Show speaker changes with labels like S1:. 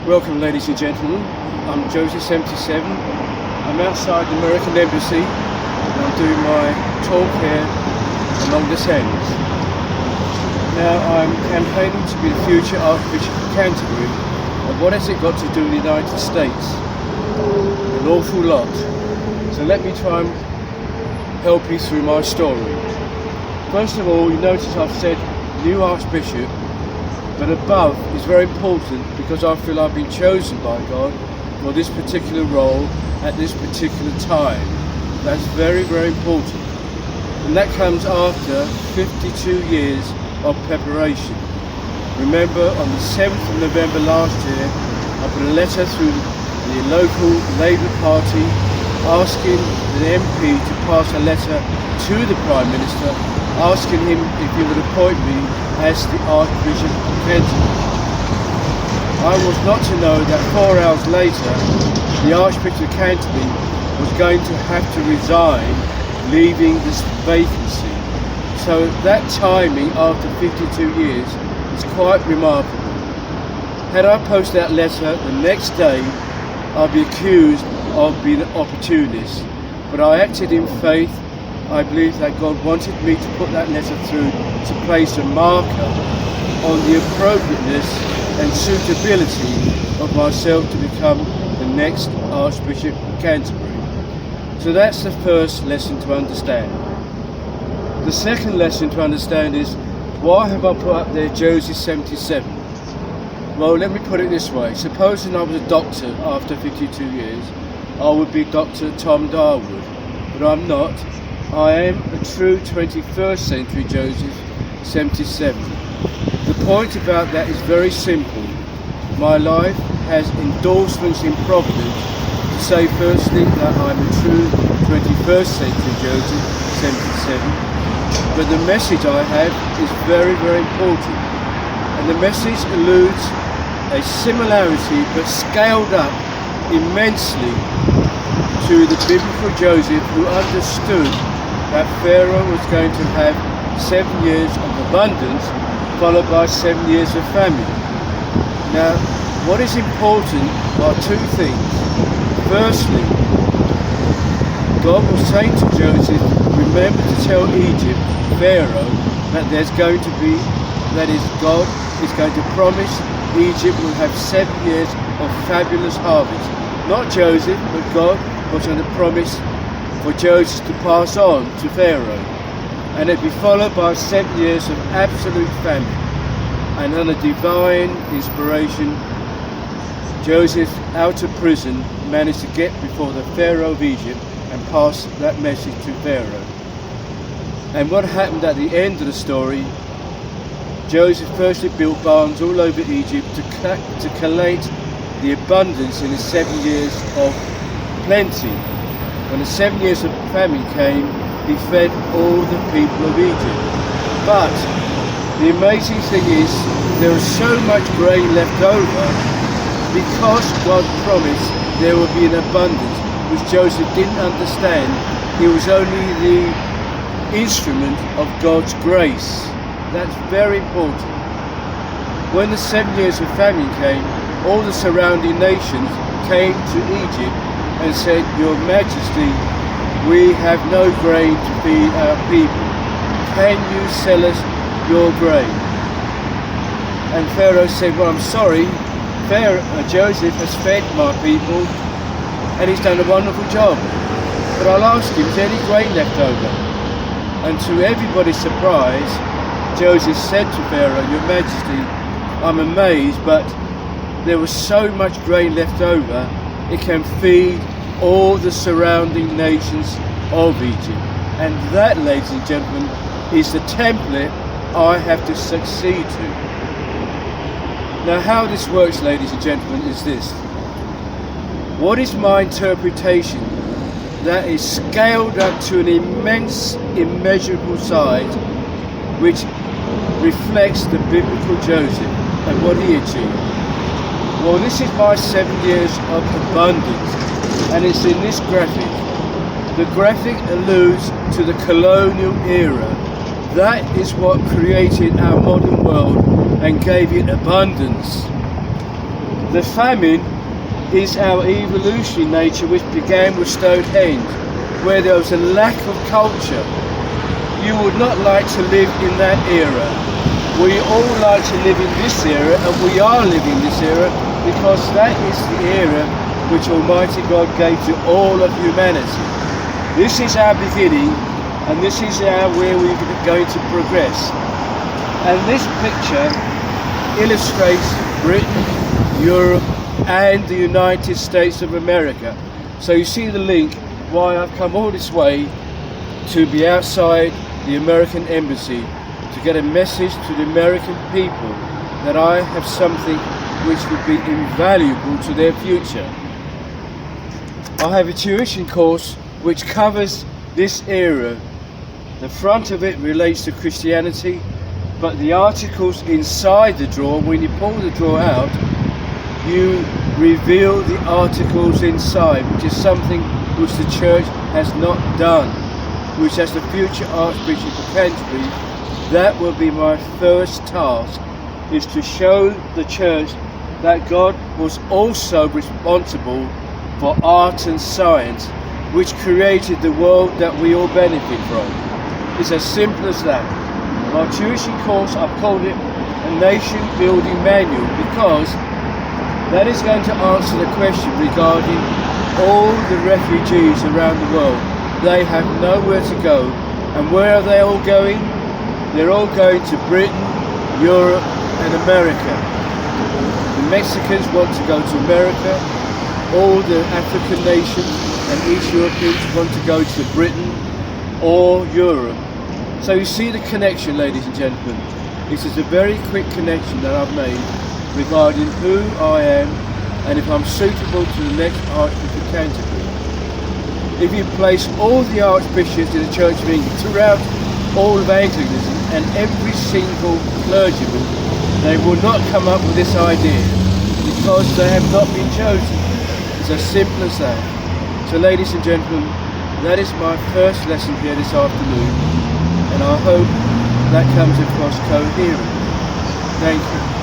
S1: Welcome, ladies and gentlemen. I'm Joseph 77. I'm outside the American Embassy and I'm doing my talk here along the Thames. Now, I'm campaigning to be the future Archbishop of Canterbury, and what has it got to do with the United States? An awful lot. So let me try and help you through my story. First of all, you notice I've said new Archbishop, but above is very important because I feel I've been chosen by God for this particular role at this particular time. That's very, very important. And that comes after 52 years of preparation. Remember, on the 7th of November last year, I put a letter through the local Labour Party asking the MP to pass a letter to the Prime Minister asking him if he would appoint me as the Archbishop of Canterbury. I was not to know that 4 hours later the Archbishop of Canterbury was going to have to resign, leaving this vacancy. So that timing after 52 years is quite remarkable. Had I posted that letter the next day, I'd be accused of being an opportunist. But I acted in faith. I believe that God wanted me to put that letter through to place a marker on the appropriateness and suitability of myself to become the next Archbishop of Canterbury. So that's the first lesson to understand. The second lesson to understand is, why have I put up there Joseph 77? Well, let me put it this way. Supposing I was a doctor after 52 years, I would be Dr. Tom Darwood, but I'm not. I am a true 21st century Joseph 77. The point about that is very simple. My life has endorsements in Providence to say firstly that I'm a true 21st century Joseph 77, but the message I have is very, very important, and the message alludes a similarity but scaled up immensely to the biblical Joseph, who understood that Pharaoh was going to have 7 years of abundance followed by 7 years of famine. Now, what is important are two things. Firstly, God was saying to Joseph, remember to tell Egypt, Pharaoh, that God is going to promise Egypt will have 7 years of fabulous harvest. Not Joseph, but God was going to promise for Joseph to pass on to Pharaoh, and it'd be followed by 7 years of absolute famine. And under divine inspiration, Joseph, out of prison, managed to get before the Pharaoh of Egypt and pass that message to Pharaoh. And what happened at the end of the story, Joseph firstly built barns all over Egypt to collate the abundance in the 7 years of plenty. When the 7 years of famine came, he fed all the people of Egypt. But the amazing thing is, there was so much grain left over because God promised there would be an abundance, which Joseph didn't understand. He was only the instrument of God's grace. That's very important. When the 7 years of famine came, all the surrounding nations came to Egypt and said, Your Majesty, we have no grain to feed our people. Can you sell us your grain? And Pharaoh said, well, I'm sorry, Joseph has fed my people and he's done a wonderful job. But I'll ask him, is there any grain left over? And to everybody's surprise, Joseph said to Pharaoh, Your Majesty, I'm amazed, but there was so much grain left over, it can feed all the surrounding nations of Egypt. And that, ladies and gentlemen, is the template I have to succeed to. Now, how this works, ladies and gentlemen, is this. What is my interpretation that is scaled up to an immense, immeasurable size, which reflects the biblical Joseph and what he achieved? Well, this is my 7 years of abundance, and it's in this graphic. The graphic alludes to the colonial era. That is what created our modern world and gave it abundance. The famine is our evolutionary nature, which began with Stonehenge, where there was a lack of culture. You would not like to live in that era. We all like to live in this era, and we are living this era because that is the era which Almighty God gave to all of humanity. This is our beginning, and this is where we're going to progress. And this picture illustrates Britain, Europe, and the United States of America. So you see the link why I've come all this way to be outside the American embassy to get a message to the American people that I have something which would be invaluable to their future. I have a tuition course which covers this era. The front of it relates to Christianity, but the articles inside the drawer, when you pull the drawer out, you reveal the articles inside, which is something which the church has not done, which as the future Archbishop of Canterbury, that will be my first task, is to show the church that God was also responsible for art and science, which created the world that we all benefit from. It's as simple as that. My tuition course, I've called it a nation building manual, because that is going to answer the question regarding all the refugees around the world. They have nowhere to go. And where are they all going? They're all going to Britain, Europe and America. The Mexicans want to go to America. All the African nations and East Europeans want to go to Britain or Europe. So you see the connection, ladies and gentlemen. This is a very quick connection that I've made regarding who I am and if I'm suitable to the next Archbishop of Canterbury. If you place all the archbishops in the Church of England throughout all of Anglicanism and every single clergyman, they will not come up with this idea because they have not been chosen. It's as simple as that. So ladies and gentlemen, that is my first lesson here this afternoon, and I hope that comes across coherent. Thank you.